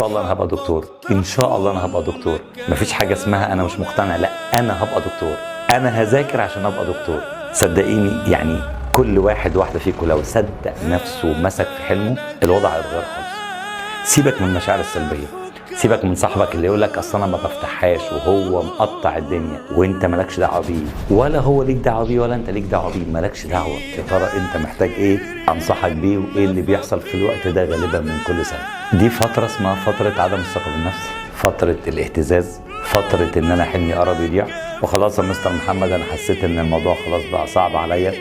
شاء الله انا هبقى دكتور، ان شاء الله انا هبقى دكتور. مفيش حاجه اسمها انا مش مقتنع، لا انا هبقى دكتور، انا هذاكر عشان ابقى دكتور. صدقيني يعني كل واحده فيكم لو صدق نفسه ومسك في حلمه الوضع هيتغير خالص. سيبك من المشاعر السلبيه، سيبك من صاحبك اللي يقول لك اصل انا ما بفتحهاش وهو مقطع الدنيا وانت مالكش دعوه بيه، ولا هو ليك دعوه بيه ولا انت ليك دعوه بيه، مالكش دعوه. يا ترى انت محتاج ايه انصحك بيه، وايه اللي بيحصل في الوقت ده غالبا من كل سنه. دي فتره اسمها فتره عدم الثقه بالنفس، فتره الاهتزاز، فتره ان انا حلمي قرب يضيع وخلاص يا مستر محمد انا حسيت ان الموضوع خلاص بقى صعب عليا،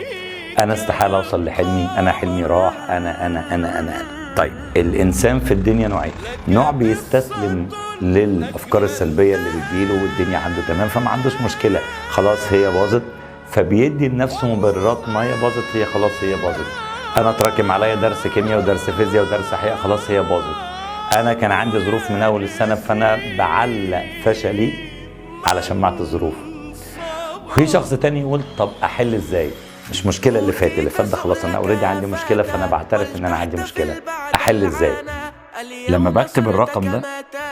انا استحاله اوصل لحلمي، انا حلمي راح، انا. طيب الانسان في الدنيا نوعين، نوع بيستسلم للافكار السلبيه اللي بتجيله والدنيا عنده تمام فما عندوش مشكله، خلاص هي باظت، فبيدي لنفسه مبررات ما هي باظت، هي خلاص هي باظت. انا اتراكم عليا درس كيمياء ودرس فيزياء ودرس احياء، خلاص هي باظت. انا كان عندي ظروف من اول السنه فانا بعلق فشلي على شماعه الظروف. وفي شخص تاني يقول طب احل ازاي؟ مش مشكله اللي فات ده خلاص، انا اوريدي عندي مشكله فانا بعترف ان انا عندي مشكله، احل ازاي؟ لما بكتب الرقم ده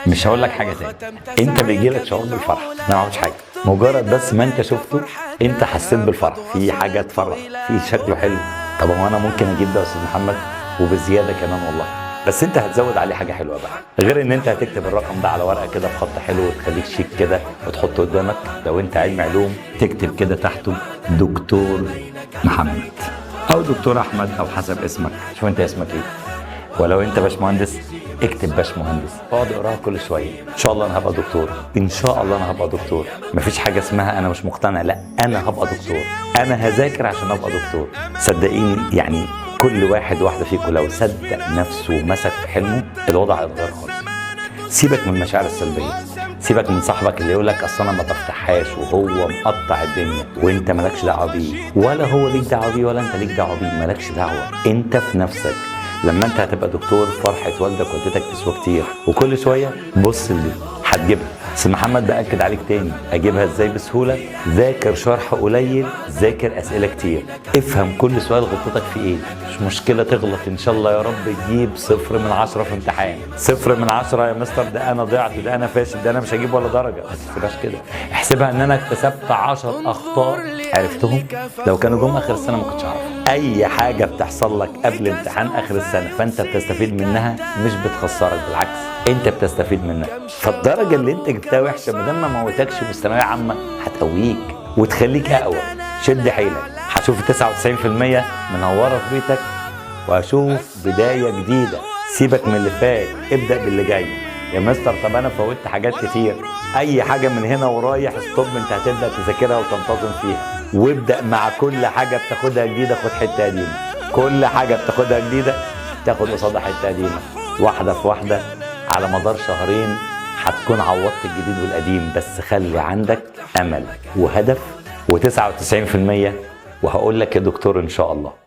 مش هقول لك حاجه تاني، انت بيجي لك شعور بالفرح، انا ما عملتش حاجه، مجرد بس ما انت شفته انت حسيت بالفرح، في حاجه تفرح، في شكله حلو. طب هو انا ممكن اجيب ده يا استاذ محمد وبزياده كمان والله، بس انت هتزود عليه حاجه حلوه بقى، غير ان انت هتكتب الرقم ده على ورقه كده بخط حلو وتخليك شيك كده وتحطه قدامك. لو انت علم علوم تكتب كده تحته دكتور محمد او دكتور احمد او حسب اسمك، شوف انت اسمك ايه. ولو انت باشمهندس اكتب باشمهندس، اقعد اقراها كل شويه. ان شاء الله انا هبقى دكتور، ان شاء الله انا هبقى دكتور. مفيش حاجه اسمها انا مش مقتنع، لا انا هبقى دكتور، انا هذاكر عشان ابقى دكتور. صدقيني يعني كل واحده فيكم لو صدق نفسه ومسك في حلمه الوضع هيتغير خالص. سيبك من المشاعر السلبيه، سيبك من صاحبك اللي يقول لك اصل انا ما بفتحهاش وهو مقطع الدنيا وانت مالكش دعوه بيه، ولا هو ليك دعوه بيه ولا انت ليك دعوه بيه، مالكش دعوه. انت في نفسك لما انت هتبقى دكتور فرحه والدك ووالدتك تسوى كتير، وكل شويه بص اللي هتجيبها. بس محمد باكد عليك تاني، اجيبها ازاي بسهوله؟ ذاكر شرح قليل، ذاكر اسئله كتير، افهم كل سؤال غلطتك في ايه. مش مشكله تغلط، ان شاء الله يا رب تجيب 0 من 10 في امتحان. 0 من 10 يا مستر ده انا ضيعت، ده انا فاشل، ده انا مش هجيب ولا درجه. ما تحسبهاش كده، احسبها ان انا اكتسبت 10 اخطاء عرفتهم لو كانوا جم اخر السنه ما كنتش اعرف. اي حاجه بتحصل لك قبل امتحان اخر السنه فانت بتستفيد منها، مش بتخسرك، بالعكس انت بتستفيد منها. فالدرجه اللي انت جبتها وحشه ما دام ما موتكش في الثانويه عامه هتقويك وتخليك اقوى. شد حيلك، هشوف 99% منوره في بيتك وهشوف بدايه جديده. سيبك من اللي فات، ابدا باللي جاي. يا مستر طب انا فوتت حاجات كتير، اي حاجه من هنا ورايح ستوب انت هتبدا تذاكرها وتنتظم فيها، وابدا مع كل حاجه بتاخدها جديده خد حته قديمه، كل حاجه بتاخدها جديده تاخد قصادها حته قديمه، واحده في واحده على مدار شهرين هتكون عوضت الجديد والقديم. بس خلي عندك امل وهدف و99%، وهقول لك يا دكتور ان شاء الله.